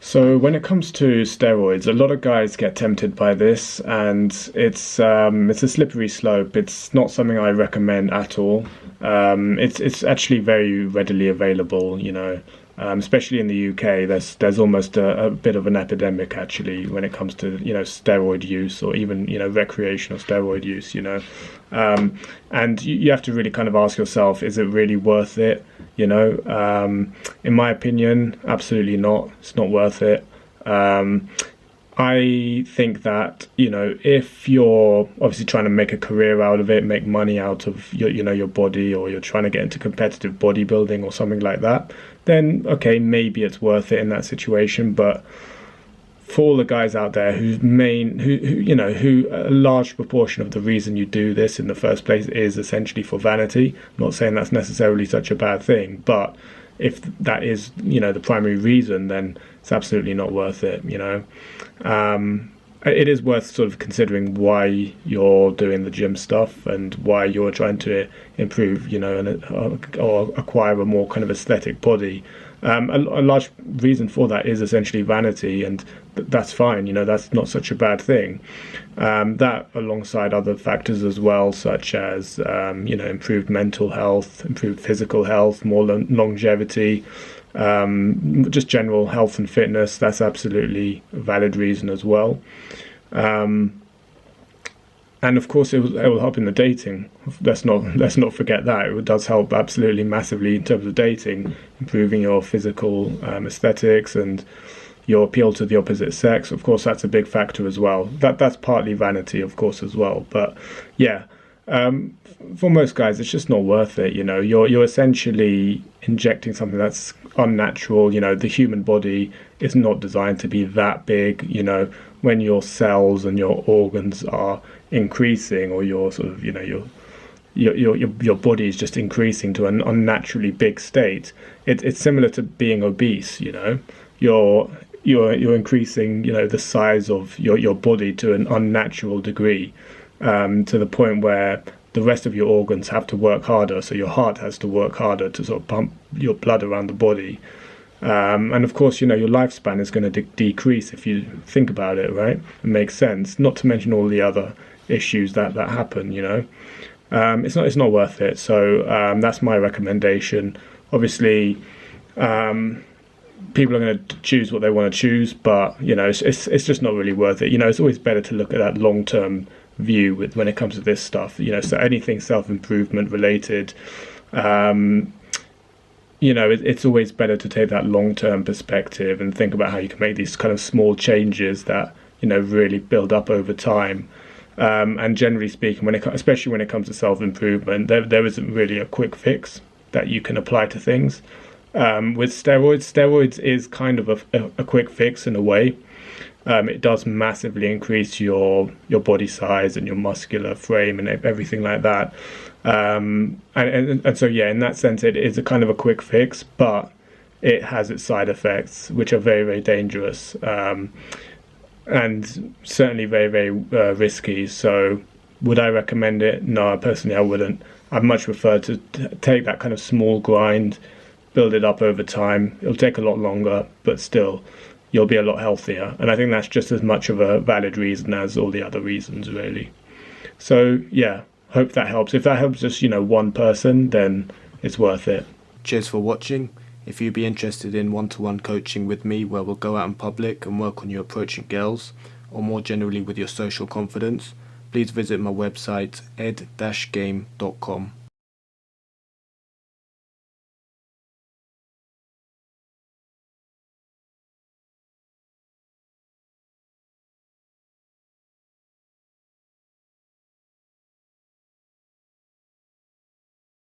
So when it comes to steroids, a lot of guys get tempted by this, and it's a slippery slope. It's not something I recommend at all. It's actually very readily available, especially in the UK. There's almost a bit of an epidemic actually when it comes to steroid use, or even recreational steroid use. And you have to really kind of ask yourself, is it really worth it? In my opinion, absolutely not. It's not worth it. I think that, if you're obviously trying to make a career out of it, make money out of your body, or you're trying to get into competitive bodybuilding or something like that, then okay, maybe it's worth it in that situation. But for all the guys out there who a large proportion of the reason you do this in the first place is essentially for vanity. I'm not saying that's necessarily such a bad thing, but if that is, the primary reason, then it's absolutely not worth it, It is worth sort of considering why you're doing the gym stuff and why you're trying to improve, or acquire a more kind of aesthetic body. A large reason for that is essentially vanity, and that's fine. That's not such a bad thing. That alongside other factors as well, such as improved mental health, improved physical health, more longevity, just general health and fitness. That's absolutely a valid reason as well. And of course, it will help in the dating. Let's not forget that it does help absolutely massively in terms of dating, improving your physical aesthetics and your appeal to the opposite sex. Of course, that's a big factor as well. That's partly vanity, of course, as well. But yeah, for most guys, it's just not worth it. You're essentially injecting something that's unnatural. The human body is not designed to be that big. When your cells and your organs are increasing, or your sort of your body is just increasing to an unnaturally big state, it's similar to being obese. You're increasing the size of your body to an unnatural degree, to the point where the rest of your organs have to work harder. So your heart has to work harder to sort of pump your blood around the body. And of course, your lifespan is going to decrease if you think about it, right? It makes sense. Not to mention all the other issues that happen. It's not worth it. So that's my recommendation. Obviously, people are going to choose what they want to choose, but it's just not really worth it. It's always better to look at that long-term view when it comes to this stuff. So anything self-improvement related. It's always better to take that long-term perspective and think about how you can make these kind of small changes that, really build up over time. And generally speaking, especially when it comes to self-improvement, there isn't really a quick fix that you can apply to things. With steroids is kind of a quick fix in a way. It does massively increase your body size and your muscular frame and everything like that. And so, yeah, in that sense, it is a kind of a quick fix, but it has its side effects, which are very, very dangerous, and certainly very, very risky. So would I recommend it? No, personally, I wouldn't. I'd much prefer to take that kind of small grind, build it up over time. It'll take a lot longer, but still, you'll be a lot healthier. And I think that's just as much of a valid reason as all the other reasons, really. So, yeah. Hope that helps. If that helps just, one person, then it's worth it. Cheers for watching. If you'd be interested in one-to-one coaching with me, where we'll go out in public and work on you approaching girls, or more generally with your social confidence, please visit my website ed-game.com.